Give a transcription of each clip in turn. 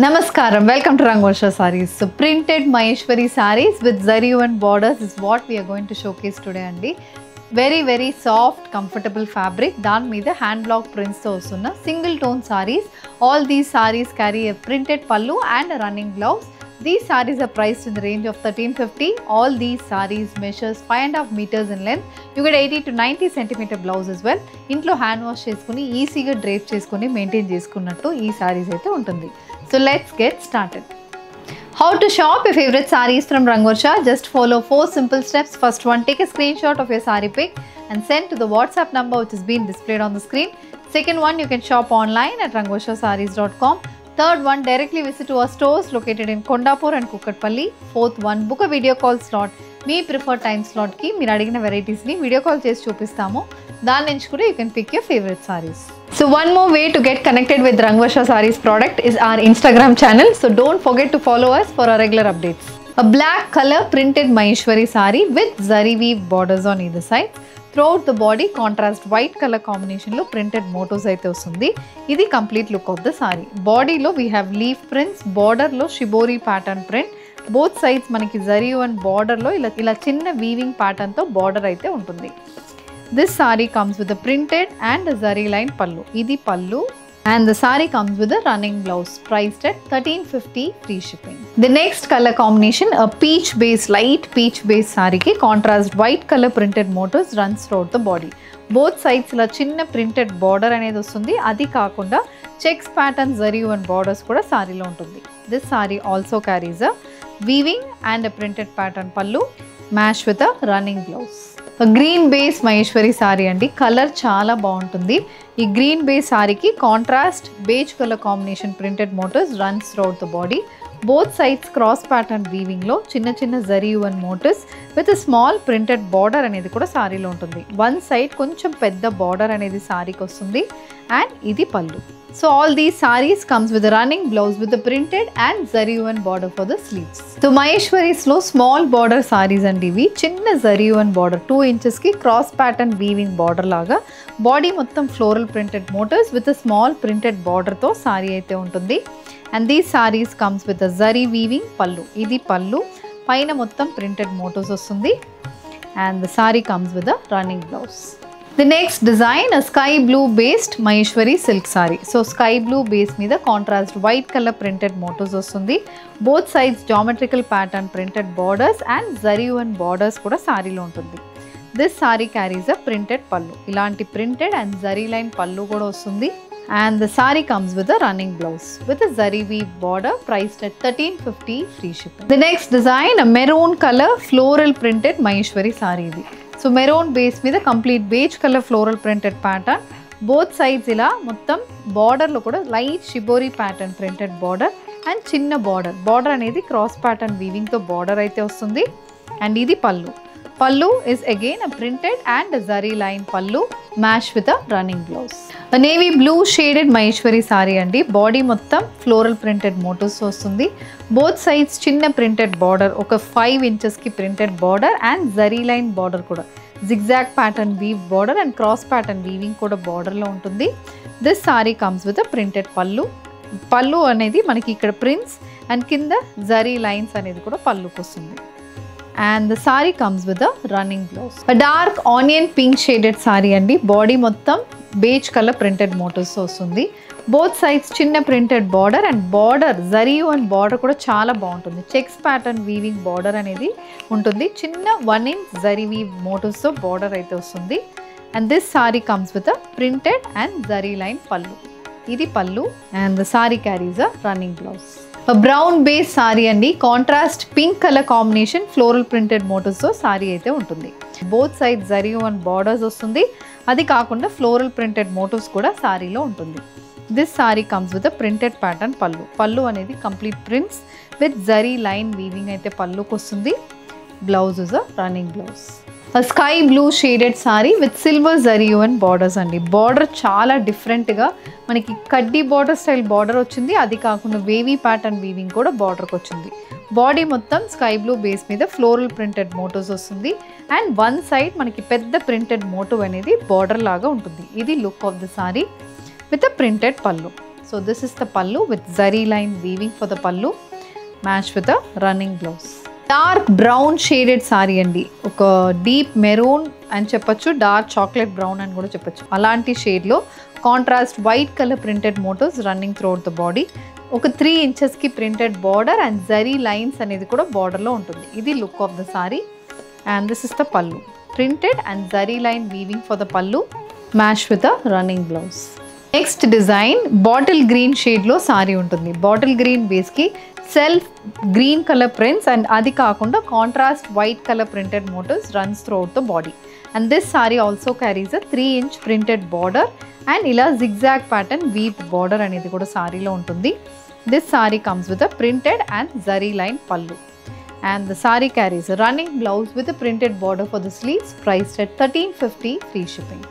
Namaskaram, welcome to Rangvarsha Sarees. So printed Maheshwari sarees with zari and borders is what we are going to showcase today andi. Very soft, comfortable fabric. Dan meeda hand block prints tho vastunna single tone sarees. All these sarees carry a printed pallu and a running blouse. These sarees are priced in the range of 1350. All these sarees measures 5.5 meters in length. You get 80 to 90 centimeter blouse as well. Intlo hand wash cheskoni easy ga drape cheskoni maintain చేసుకున్నట్టు ఈ sarees అయితే ఉంటుంది. So let's get started. How to shop your favorite sarees from Rangvarsha? Just follow 4 simple steps. First one, take a screenshot of your saree pic and send to the WhatsApp number which is being displayed on the screen. Second one, you can shop online at rangvarshasarees.com. Third one, directly visit to our stores located in Kondapur and Kukatpalli. Fourth one, book a video call slot. మీ preferred time స్లాట్కి మీరు అడిగిన వెరైటీస్ని video call చేసి చూపిస్తాము. దాని నుంచి కూడా you can pick your favourite sarees. So one more way to get connected with Rangvarsha Sarees product is our Instagram channel. So don't forget to follow us for our regular updates. A black color printed Maheshwari saree with zari weave borders on either side. Throughout the body contrast white color combination lo printed motifs aithe vastundi. Idi complete look of the saree. Body lo we have leaf prints, border lo shibori pattern print. Both sides manaki zari and border lo ila chinna weaving pattern tho border aithe untundi. This saree comes with a printed and a zari line pallu. Idi pallu and the saree comes with a running blouse priced at 1350 free shipping. The next color combination, a peach base, light peach base saree ki contrast white color printed motifs runs throughout the body. Both sides la chinna printed border anedi vastundi. Adi kaakunda checks pattern zari and borders kuda saree lo untundi. This saree also carries a weaving and a printed pattern pallu matched with a running blouse. A green base Maheshwari saree andi. Color చాలా బాగుంటుంది. ఈ green base సారీకి contrast beige colour combination printed motifs runs throughout the body. Both sides cross pattern weaving లో చిన్న చిన్న zari and motifs with small printed border అనేది కూడా సారీలో ఉంటుంది. వన్ సైడ్ కొంచెం పెద్ద బార్డర్ అనేది సారీకి వస్తుంది అండ్ ఇది పళ్ళు. So all these sarees comes with a running blouse with the printed and zari and border for the sleeves. So Maheshwari's lo small border sarees and ivi chinna zari and border 2 inches ki cross pattern weaving border laga body mottam floral printed motifs with a small printed border tho saree aithe untundi. And these sarees comes with a zari weaving pallu. Idi pallu paina mottam printed motifs vastundi and the saree comes with a running blouse. The next design, a sky blue based Maheshwari silk saree. So sky blue base మీద contrast white color printed motifs వస్తుంది. Both sides geometrical pattern printed borders and zari and borders కూడా సారీలో ఉంటుంది. This saree carries a printed pallu. ఇలాంటి printed and zari line pallu కూడా వస్తుంది. And the saree comes with a running blouse with a zari weave border priced at 1350 free shipping. The next design, a maroon color floral printed Maheshwari saree ఇది. So maroon base మీద complete beige colour floral printed pattern. Both sides ఇలా మొత్తం బార్డర్లో కూడా light shibori pattern printed border and చిన్న border అనేది cross pattern వీవింగ్తో border అయితే వస్తుంది. అండ్ ఇది pallu. Pallu is again a printed and zari line pallu match with a running blouse. Navy blue shaded Maheshwari sari అండి. బాడీ మొత్తం ఫ్లోరల్ ప్రింటెడ్ మోటివ్స్ వస్తుంది. బోత్ సైడ్స్ చిన్న ప్రింటెడ్ బార్డర్ ఒక 5 ఇంచెస్కి printed border and zari line border కూడా zigzag pattern weave border and cross pattern weaving కూడా బార్డర్లో ఉంటుంది. This sorry comes with a printed pallu. Pallu అనేది మనకి ఇక్కడ ప్రింట్స్ అండ్ కింద జరీ లైన్స్ అనేది కూడా పళ్ళుకి వస్తుంది. And the saree comes with a running blouse. A dark onion pink shaded saree andi. Body mottam beige color printed motifs వస్తుంది. Both sides chinna printed border and border zari and border కూడా చాలా బాగుంటుంది. Checks pattern weaving border అనేది ఉంటుంది. చిన్న 1 inch zari weave motifs తో border అయితే వస్తుంది. And this saree comes with a printed and zari line pallu. ఇది పళ్ళు and the saree carries a running blouse. A brown base saree అండి. Contrast pink colour combination floral printed motifs తో సారీ అయితే ఉంటుంది. Both side zari and borders వస్తుంది. అది కాకుండా floral printed motifs కూడా సారీలో ఉంటుంది. This sorry comes with a printed pattern pallu. Pallu అనేది complete prints with zari line weaving అయితే పళ్ళుకి వస్తుంది. Blouse is a running blouse. A sky blue shaded saree with silver zari and borders అండి. బార్డర్ చాలా డిఫరెంట్గా మనకి కడ్డీ బార్డర్ స్టైల్ బార్డర్ వచ్చింది. అది కాకుండా వేవీ ప్యాటర్న్ వీవింగ్ కూడా బార్డర్కి వచ్చింది. బాడీ మొత్తం స్కై బ్లూ బేస్ మీద ఫ్లోరల్ ప్రింటెడ్ మోటివ్స్ వస్తుంది. అండ్ వన్ సైడ్ మనకి పెద్ద ప్రింటెడ్ మోటివ్ అనేది బార్డర్ లాగా ఉంటుంది. ఇది look of the sorry with a printed పళ్ళు. So this is the pallu with zari line weaving for the pallu, matched with a running blouse. Dark brown shaded saree andi, oka deep maroon and cheppachu, dark chocolate brown and kuda cheppachu. Alanti shade lo contrast white color printed motifs running throughout the body. ఒక 3 inches కి printed border and zari lines అనేది కూడా border లో ఉంటుంది. ఇది look of the saree and this is the pallu. Printed and zari line weaving for the pallu, matched with a running blouse. Next design bottle green shade లో saree ఉంటుంది. Bottle green base కి self green color prints and అది కాకుండా contrast white color printed motifs runs throughout the body. And this saree also carries a 3-inch printed border and ఇలా zigzag pattern weaved border అనేది కూడా సారీలో ఉంటుంది. This saree comes with a printed and zari line pallu. And the saree carries a running blouse with a printed border for the sleeves, priced at 1350 free shipping.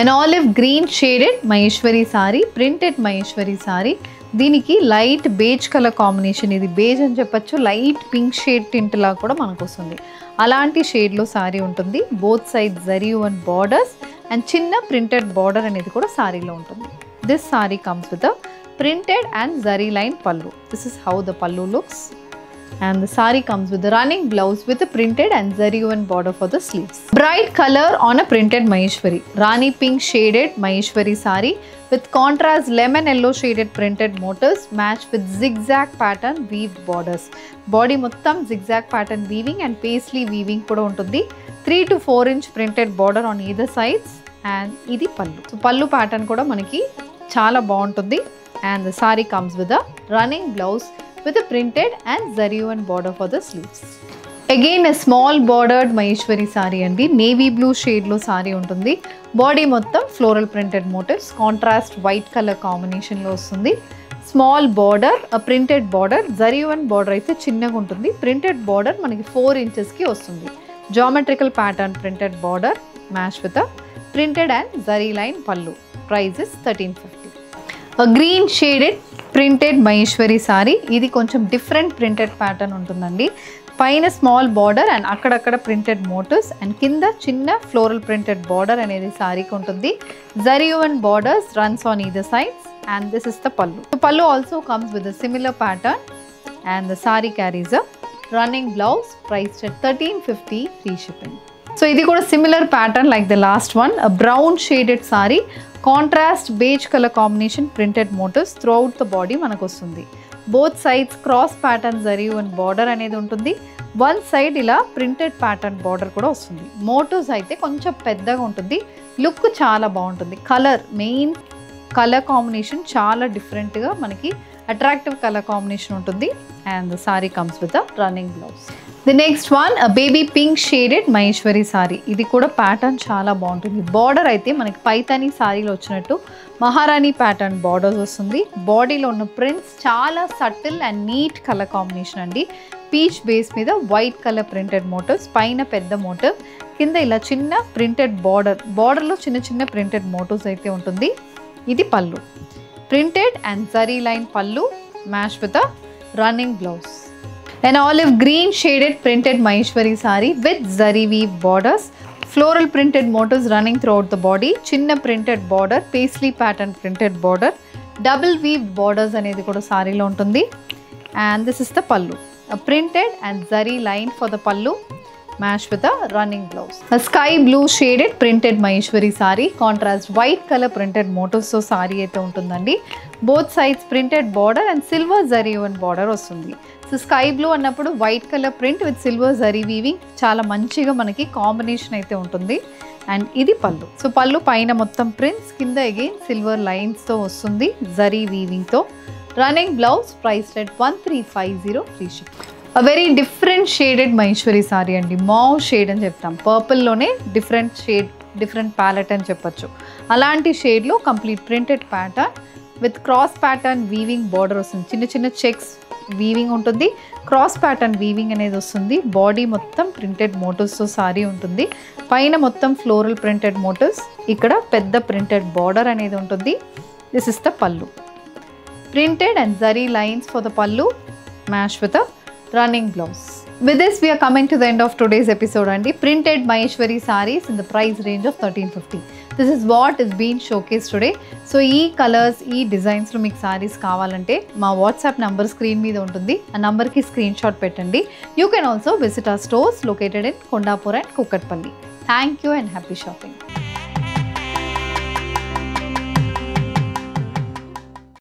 An olive green shaded Maheshwari saree, printed Maheshwari saree. దీనికి light beige colour combination, ఇది beige అని చెప్పచ్చు, light pink shade tint లా కూడా మనకు వస్తుంది. అలాంటి షేడ్లో sorry ఉంటుంది. Both side zari one borders and చిన్న ప్రింటెడ్ బార్డర్ అనేది కూడా సారీలో ఉంటుంది. This sorry comes with a printed and zari line pallu. This is how the pallu looks, and the saree comes with the running blouse with a printed and zari one border for the sleeves. Bright color on a printed Maheshwari, Rani pink shaded Maheshwari saree with contrast lemon yellow shaded printed motifs matched with zigzag pattern weaved borders. Body mottam zigzag pattern weaving and paisley weaving kuda untundi. 3 to 4 inch printed border on either sides and idi pallu. So pallu pattern kuda manaki chaala baaguntundi. And the saree comes with a running blouse with a printed and zari one border for the sleeves. Again a small bordered Maheshwari saree andi, navy blue shade lo saree untundi. Body mottam floral printed motifs, contrast white color combination lo vastundi. Small border, a printed border, zari one border aithe chinnaga untundi. Printed border manaki 4 inches ki vastundi. Geometrical pattern printed border matched with a printed and zari line pallu. Price is 1350. A green shaded printed Maheshwari saree. ఇది కొంచెం different printed pattern ఉంటుందండి. పైన small border and అక్కడక్కడ printed motifs and కింద చిన్న floral printed border అనేది సారీకి ఉంటుంది. Zari one borders runs on either sides and this is the pallu. Pallu also comes with a similar pattern and the saree carries a running blouse, priced at 1350 free shipping. So ఇది కూడా similar pattern like the last one. A brown shaded saree, contrast beige colour combination printed motifs through out the body మనకు వస్తుంది. Both sides cross pattern zari one border అనేది ఉంటుంది. One side ఇలా printed pattern border కూడా వస్తుంది. Motifs అయితే కొంచెం పెద్దగా ఉంటుంది. లుక్ చాలా బాగుంటుంది. కలర్, మెయిన్ కలర్ కాంబినేషన్ చాలా డిఫరెంట్గా మనకి అట్రాక్టివ్ కలర్ కాంబినేషన్ ఉంటుంది. And the sorry comes with a running blouse. The next one baby pink shaded Maheshwari sorry. ఇది కూడా ప్యాటర్న్ చాలా బాగుంటుంది. బార్డర్ అయితే మనకి పైతానీ సారీలో వచ్చినట్టు మహారాణి ప్యాటర్న్ బార్డర్స్ వస్తుంది. బాడీలో ఉన్న ప్రింట్స్ చాలా subtle and neat colour combination అండి. పీచ్ బేస్ మీద వైట్ కలర్ ప్రింటెడ్ మోటివ్స్, పైన పెద్ద మోటివ్, కింద ఇలా చిన్న ప్రింటెడ్ బార్డర్లో చిన్న చిన్న ప్రింటెడ్ మోటివ్స్ అయితే ఉంటుంది. ఇది పల్లు, ప్రింటెడ్ అండ్ జరీ లైన్ పల్లు match with a running blouse. An olive green shaded printed Maheshwari saree with zari weave borders, floral printed motifs running throughout the body, chinna printed border, paisley pattern printed border, double weave borders అనేది కూడా సారీలో ఉంటుంది. And this is the pallu, a printed and zari line for the pallu matched with a running blouse. A sky blue shaded printed Maheshwari saree, contrast white color printed motifs తో సారీ అయితే ఉంటుందండి. Both sides printed border and silver zari one border వస్తుంది. So sky blue అన్నప్పుడు white colour print with silver zari weaving చాలా మంచిగా మనకి combination అయితే ఉంటుంది. అండ్ ఇది పల్లు. సో పల్లు పైన మొత్తం ప్రింట్స్, కింద అగైన్ సిల్వర్ లైన్స్తో వస్తుంది జరీ వీవింగ్తో. Running blouse, priced at 1350 free ship. A very different shaded Maheshwari sari అండి. మావ్ షేడ్ అని చెప్తాం. పర్పుల్లోనే డిఫరెంట్ షేడ్, డిఫరెంట్ ప్యాలెట్ అని చెప్పొచ్చు. అలాంటి షేడ్లో complete printed pattern with cross pattern weaving border వస్తుంది. చిన్న చిన్న చెక్స్ వీవింగ్ ఉంటుంది. క్రాస్ ప్యాటర్న్ వీవింగ్ అనేది వస్తుంది. బాడీ మొత్తం ప్రింటెడ్ మోటివ్స్తో సారీ ఉంటుంది. పైన మొత్తం ఫ్లోరల్ ప్రింటెడ్ మోటివ్స్, ఇక్కడ పెద్ద ప్రింటెడ్ బార్డర్ అనేది ఉంటుంది. This is the pallu, printed and zari lines for the pallu match with a running blouse. With this, we are coming to the end of today's episode and printed Maheshwari sarees in the price range of 1350. This is what is being showcased today. So, ee colors, ee designs lo meeku sarees kavalante ma WhatsApp number screen meeda untundi. Aa number ki screenshot pettandi. You can also visit our stores located in Kondapur and Kukatpalli. Thank you and happy shopping.